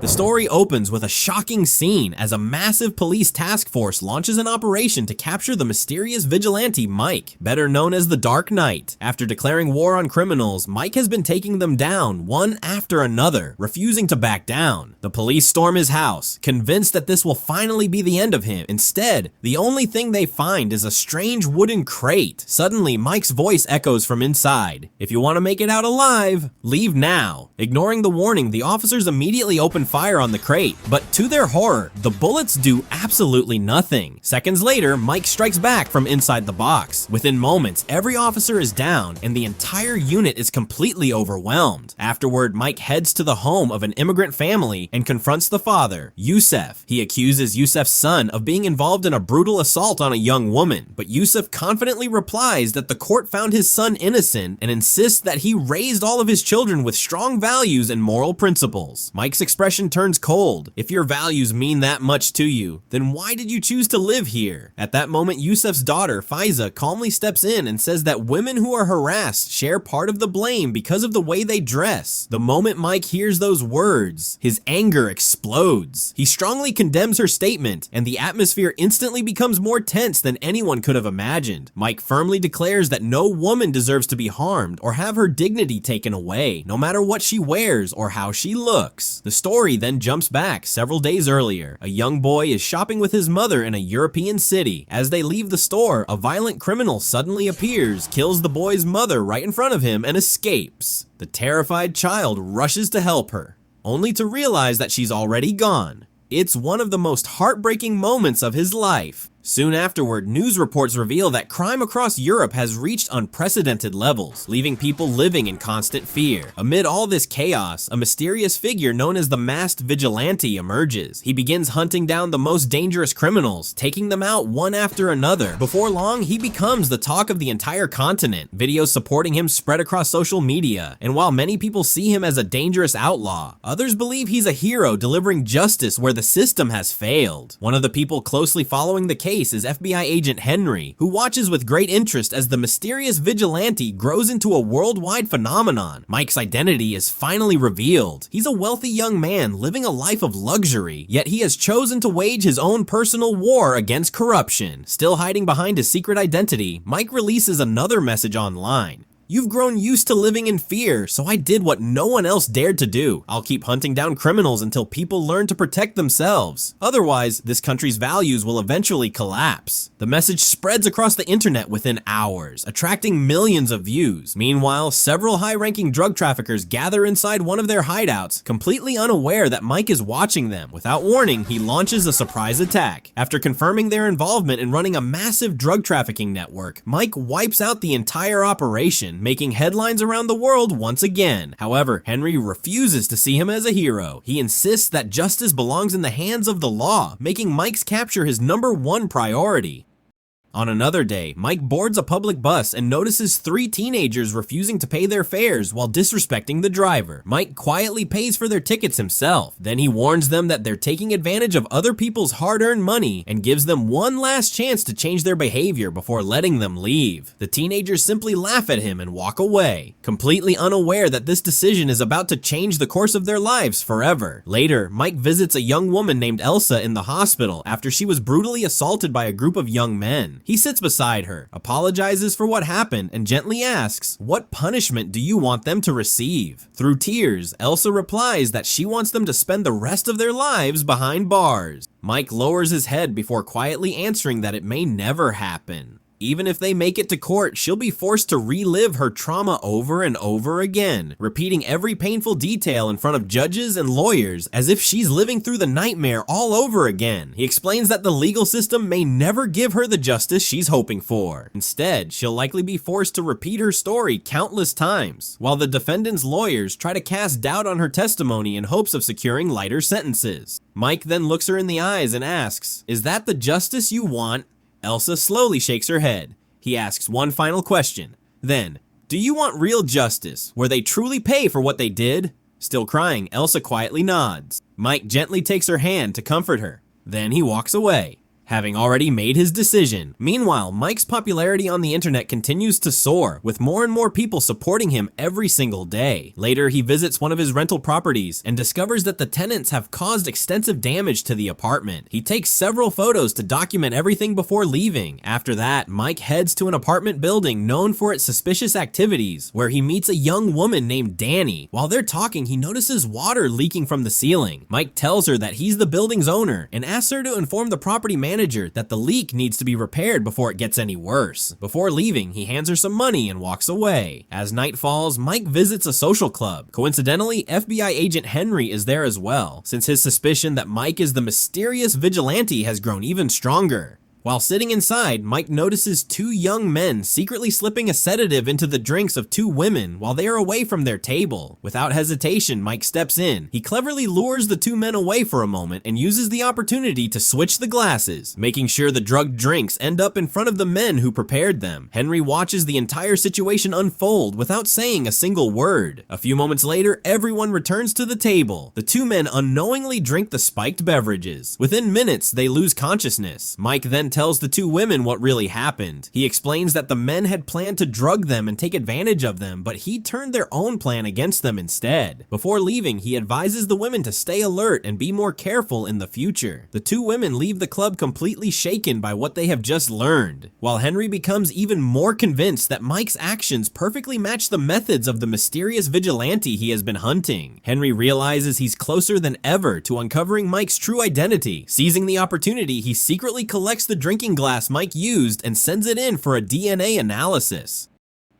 The story opens with a shocking scene as a massive police task force launches an operation to capture the mysterious vigilante Mike, better known as the Dark Knight. After declaring war on criminals, Mike has been taking them down one after another, refusing to back down. The police storm his house, convinced that this will finally be the end of him. Instead, the only thing they find is a strange wooden crate. Suddenly, Mike's voice echoes from inside. If you want to make it out alive, leave now. Ignoring the warning, the officers immediately open fire on the crate, but to their horror, the bullets do absolutely nothing. Seconds later, Mike strikes back from inside the box. Within moments, every officer is down and the entire unit is completely overwhelmed. Afterward, Mike heads to the home of an immigrant family and confronts the father, Yusef. He accuses Yusef's son of being involved in a brutal assault on a young woman, but Yusef confidently replies that the court found his son innocent and insists that he raised all of his children with strong values and moral principles. Mike's expression turns cold. If your values mean that much to you, then why did you choose to live here? At that moment, Yusef's daughter, Faiza, calmly steps in and says that women who are harassed share part of the blame because of the way they dress. The moment Mike hears those words, his anger explodes. He strongly condemns her statement, and the atmosphere instantly becomes more tense than anyone could have imagined. Mike firmly declares that no woman deserves to be harmed or have her dignity taken away, no matter what she wears or how she looks. The story then jumps back several days earlier. A young boy is shopping with his mother in a European city. As they leave the store, a violent criminal suddenly appears, kills the boy's mother right in front of him, and escapes. The terrified child rushes to help her, only to realize that she's already gone. It's one of the most heartbreaking moments of his life. Soon afterward, news reports reveal that crime across Europe has reached unprecedented levels, leaving people living in constant fear. Amid all this chaos, a mysterious figure known as the masked vigilante emerges. He begins hunting down the most dangerous criminals, taking them out one after another. Before long, he becomes the talk of the entire continent. Videos supporting him spread across social media, and while many people see him as a dangerous outlaw, others believe he's a hero delivering justice where the system has failed. One of the people closely following the case is FBI agent Henry, who watches with great interest as the mysterious vigilante grows into a worldwide phenomenon. Mike's identity is finally revealed. He's a wealthy young man living a life of luxury, yet he has chosen to wage his own personal war against corruption. Still hiding behind his secret identity, Mike releases another message online. You've grown used to living in fear, so I did what no one else dared to do. I'll keep hunting down criminals until people learn to protect themselves. Otherwise, this country's values will eventually collapse. The message spreads across the internet within hours, attracting millions of views. Meanwhile, several high-ranking drug traffickers gather inside one of their hideouts, completely unaware that Mike is watching them. Without warning, he launches a surprise attack. After confirming their involvement in running a massive drug trafficking network, Mike wipes out the entire operation, making headlines around the world once again. However, Henry refuses to see him as a hero. He insists that justice belongs in the hands of the law, making Mike's capture his #1 priority. On another day, Mike boards a public bus and notices 3 teenagers refusing to pay their fares while disrespecting the driver. Mike quietly pays for their tickets himself. Then he warns them that they're taking advantage of other people's hard-earned money and gives them one last chance to change their behavior before letting them leave. The teenagers simply laugh at him and walk away, completely unaware that this decision is about to change the course of their lives forever. Later, Mike visits a young woman named Elsa in the hospital after she was brutally assaulted by a group of young men. He sits beside her, apologizes for what happened, and gently asks, "What punishment do you want them to receive?" Through tears, Elsa replies that she wants them to spend the rest of their lives behind bars. Mike lowers his head before quietly answering that it may never happen. Even if they make it to court, she'll be forced to relive her trauma over and over again, repeating every painful detail in front of judges and lawyers as if she's living through the nightmare all over again. He explains that the legal system may never give her the justice she's hoping for. Instead, she'll likely be forced to repeat her story countless times, while the defendant's lawyers try to cast doubt on her testimony in hopes of securing lighter sentences. Mike then looks her in the eyes and asks, "Is that the justice you want?" Elsa slowly shakes her head. He asks one final question. Then, "Do you want real justice, where they truly pay for what they did?" Still crying, Elsa quietly nods. Mike gently takes her hand to comfort her. Then he walks away. having already made his decision. Meanwhile, Mike's popularity on the internet continues to soar, with more and more people supporting him every single day. Later, he visits one of his rental properties and discovers that the tenants have caused extensive damage to the apartment. He takes several photos to document everything before leaving. After that, Mike heads to an apartment building known for its suspicious activities, where he meets a young woman named Danny. While they're talking, he notices water leaking from the ceiling. Mike tells her that he's the building's owner and asks her to inform the property manager that the leak needs to be repaired before it gets any worse. Before leaving, he hands her some money and walks away. As night falls, Mike visits a social club. Coincidentally, FBI agent Henry is there as well, since his suspicion that Mike is the mysterious vigilante has grown even stronger. While sitting inside, Mike notices two young men secretly slipping a sedative into the drinks of two women while they are away from their table. Without hesitation, Mike steps in. He cleverly lures the two men away for a moment and uses the opportunity to switch the glasses, making sure the drugged drinks end up in front of the men who prepared them. Henry watches the entire situation unfold without saying a single word. A few moments later, everyone returns to the table. The two men unknowingly drink the spiked beverages. Within minutes, they lose consciousness. Mike then tells the two women what really happened. He explains that the men had planned to drug them and take advantage of them, but he turned their own plan against them instead. Before leaving, he advises the women to stay alert and be more careful in the future. The two women leave the club completely shaken by what they have just learned, while Henry becomes even more convinced that Mike's actions perfectly match the methods of the mysterious vigilante he has been hunting. Henry realizes he's closer than ever to uncovering Mike's true identity. Seizing the opportunity, he secretly collects the drinking glass Mike used and sends it in for a DNA analysis.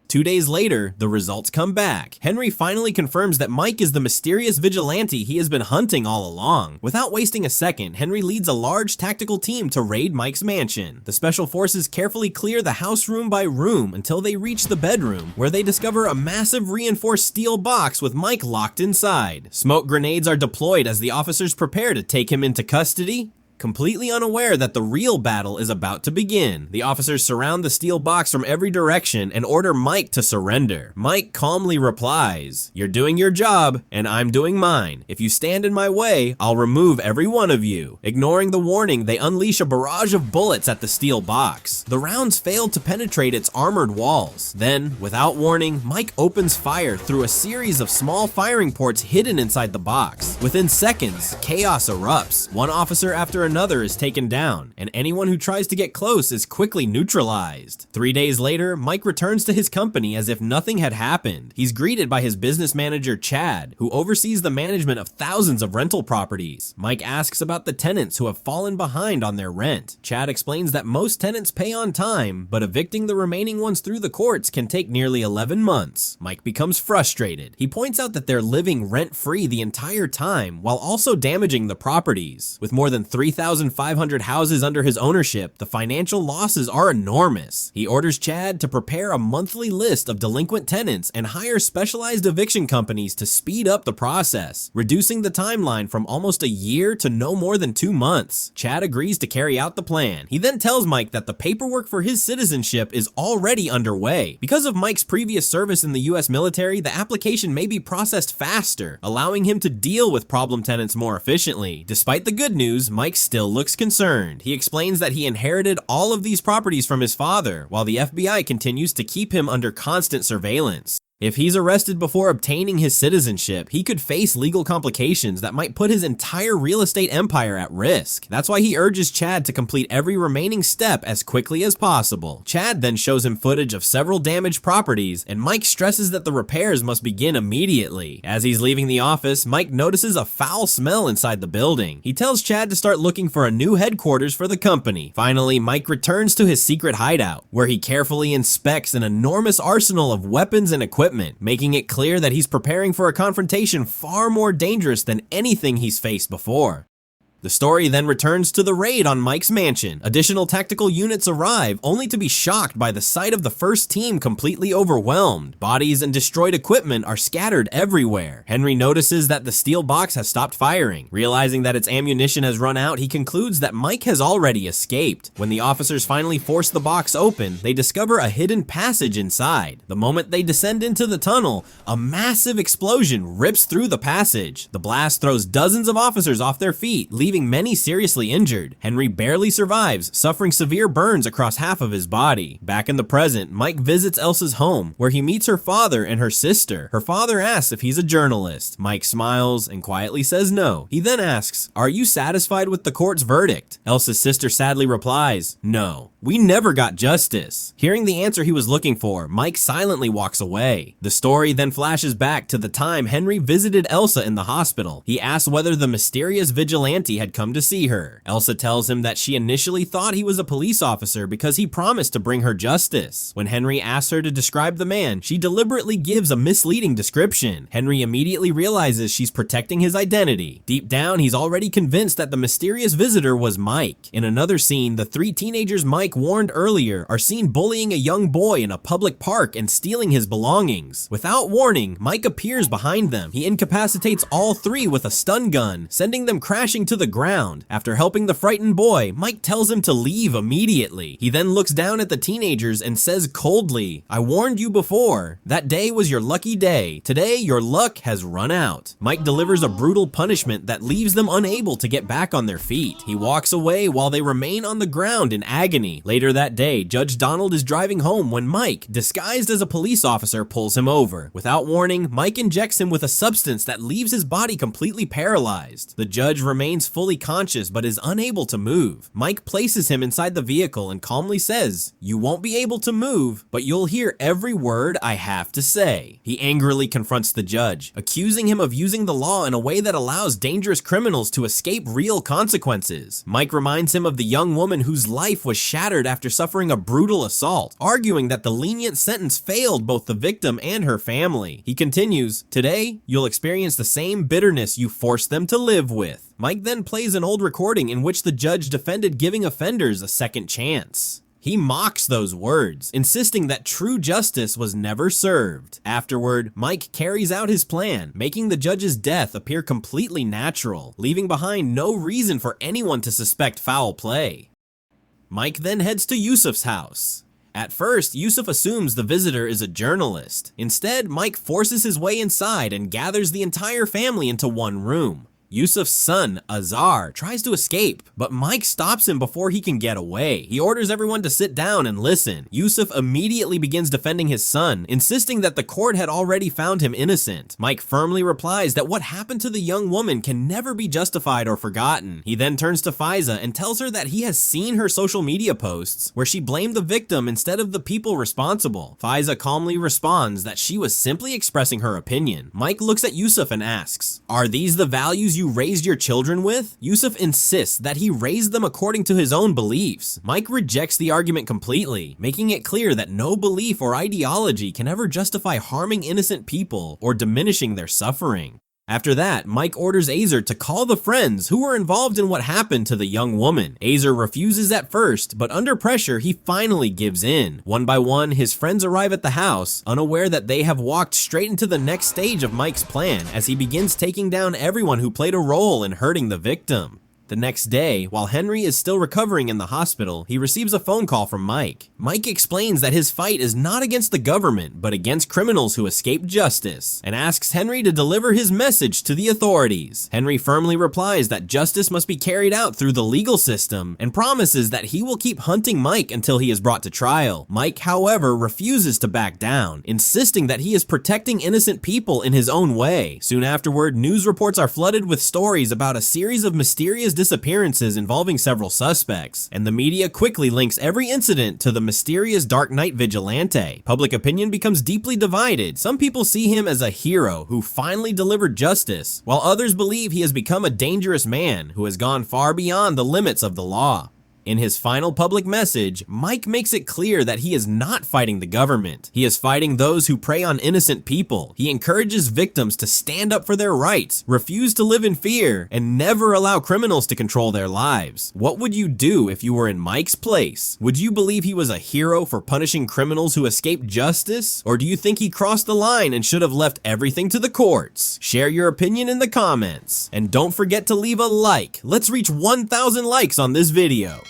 2 days later, the results come back. Henry finally confirms that Mike is the mysterious vigilante he has been hunting all along. Without wasting a second, Henry leads a large tactical team to raid Mike's mansion. The special forces carefully clear the house room by room until they reach the bedroom, where they discover a massive reinforced steel box with Mike locked inside. Smoke grenades are deployed as the officers prepare to take him into custody. Completely unaware that the real battle is about to begin, the officers surround the steel box from every direction and order Mike to surrender. Mike calmly replies, "You're doing your job, and I'm doing mine. If you stand in my way, I'll remove every one of you." Ignoring the warning, they unleash a barrage of bullets at the steel box. The rounds fail to penetrate its armored walls. Then, without warning, Mike opens fire through a series of small firing ports hidden inside the box. Within seconds, chaos erupts. One officer after another is taken down, and anyone who tries to get close is quickly neutralized. 3 days later, Mike returns to his company as if nothing had happened. He's greeted by his business manager, Chad, who oversees the management of thousands of rental properties. Mike asks about the tenants who have fallen behind on their rent. Chad explains that most tenants pay on time, but evicting the remaining ones through the courts can take nearly 11 months. Mike becomes frustrated. He points out that they're living rent-free the entire time, while also damaging the properties. With more than 3,500 houses under his ownership, the financial losses are enormous. He orders Chad to prepare a monthly list of delinquent tenants and hire specialized eviction companies to speed up the process, reducing the timeline from almost a year to no more than 2 months. Chad agrees to carry out the plan. He then tells Mike that the paperwork for his citizenship is already underway. Because of Mike's previous service in the US military, the application may be processed faster, allowing him to deal with problem tenants more efficiently. Despite the good news, Mike still looks concerned. He explains that he inherited all of these properties from his father, while the FBI continues to keep him under constant surveillance. If he's arrested before obtaining his citizenship, he could face legal complications that might put his entire real estate empire at risk. That's why he urges Chad to complete every remaining step as quickly as possible. Chad then shows him footage of several damaged properties, and Mike stresses that the repairs must begin immediately. As he's leaving the office, Mike notices a foul smell inside the building. He tells Chad to start looking for a new headquarters for the company. Finally, Mike returns to his secret hideout, where he carefully inspects an enormous arsenal of weapons and equipment, making it clear that he's preparing for a confrontation far more dangerous than anything he's faced before. The story then returns to the raid on Mike's mansion. Additional tactical units arrive, only to be shocked by the sight of the first team completely overwhelmed. Bodies and destroyed equipment are scattered everywhere. Henry notices that the steel box has stopped firing. Realizing that its ammunition has run out, he concludes that Mike has already escaped. When the officers finally force the box open, they discover a hidden passage inside. The moment they descend into the tunnel, a massive explosion rips through the passage. The blast throws dozens of officers off their feet, leaving leaving many seriously injured. Henry barely survives, suffering severe burns across half of his body. Back in the present, Mike visits Elsa's home, where he meets her father and her sister. Her father asks if he's a journalist. Mike smiles and quietly says no. He then asks, "Are you satisfied with the court's verdict?" Elsa's sister sadly replies, "No. We never got justice." Hearing the answer he was looking for, Mike silently walks away. The story then flashes back to the time Henry visited Elsa in the hospital. He asks whether the mysterious vigilante had come to see her. Elsa tells him that she initially thought he was a police officer because he promised to bring her justice. When Henry asks her to describe the man, she deliberately gives a misleading description. Henry immediately realizes she's protecting his identity. Deep down, he's already convinced that the mysterious visitor was Mike. In another scene, the three teenagers Mike warned earlier are seen bullying a young boy in a public park and stealing his belongings. Without warning, Mike appears behind them. He incapacitates all three with a stun gun, sending them crashing to the ground. After helping the frightened boy, Mike tells him to leave immediately. He then looks down at the teenagers and says coldly, "I warned you before. That day was your lucky day. Today, your luck has run out." Mike delivers a brutal punishment that leaves them unable to get back on their feet. He walks away while they remain on the ground in agony. Later that day, Judge Donald is driving home when Mike, disguised as a police officer, pulls him over. Without warning, Mike injects him with a substance that leaves his body completely paralyzed. The judge remains fully conscious but is unable to move. Mike places him inside the vehicle and calmly says, "You won't be able to move, but you'll hear every word I have to say." He angrily confronts the judge, accusing him of using the law in a way that allows dangerous criminals to escape real consequences. Mike reminds him of the young woman whose life was shattered after suffering a brutal assault, arguing that the lenient sentence failed both the victim and her family. He continues, "Today, you'll experience the same bitterness you forced them to live with." Mike then plays an old recording in which the judge defended giving offenders a second chance. He mocks those words, insisting that true justice was never served. Afterward, Mike carries out his plan, making the judge's death appear completely natural, leaving behind no reason for anyone to suspect foul play. Mike then heads to Yusuf's house. At first, Yusuf assumes the visitor is a journalist. Instead, Mike forces his way inside and gathers the entire family into one room. Yusuf's son, Azar, tries to escape, but Mike stops him before he can get away. He orders everyone to sit down and listen. Yusuf immediately begins defending his son, insisting that the court had already found him innocent. Mike firmly replies that what happened to the young woman can never be justified or forgotten. He then turns to Faiza and tells her that he has seen her social media posts where she blamed the victim instead of the people responsible. Faiza calmly responds that she was simply expressing her opinion. Mike looks at Yusuf and asks, "Are these the values you raised your children with?" Yusuf insists that he raised them according to his own beliefs. Mike rejects the argument completely, making it clear that no belief or ideology can ever justify harming innocent people or diminishing their suffering. After that, Mike orders Azer to call the friends who were involved in what happened to the young woman. Azer refuses at first, but under pressure, he finally gives in. One by one, his friends arrive at the house, unaware that they have walked straight into the next stage of Mike's plan as he begins taking down everyone who played a role in hurting the victim. The next day, while Henry is still recovering in the hospital, he receives a phone call from Mike. Mike explains that his fight is not against the government, but against criminals who escape justice, and asks Henry to deliver his message to the authorities. Henry firmly replies that justice must be carried out through the legal system, and promises that he will keep hunting Mike until he is brought to trial. Mike, however, refuses to back down, insisting that he is protecting innocent people in his own way. Soon afterward, news reports are flooded with stories about a series of mysterious disappearances involving several suspects, and the media quickly links every incident to the mysterious Dark Knight vigilante. Public opinion becomes deeply divided. Some people see him as a hero who finally delivered justice, while others believe he has become a dangerous man who has gone far beyond the limits of the law. In his final public message, Mike makes it clear that he is not fighting the government. He is fighting those who prey on innocent people. He encourages victims to stand up for their rights, refuse to live in fear, and never allow criminals to control their lives. What would you do if you were in Mike's place? Would you believe he was a hero for punishing criminals who escaped justice? Or do you think he crossed the line and should have left everything to the courts? Share your opinion in the comments. And don't forget to leave a like. Let's reach 1,000 likes on this video.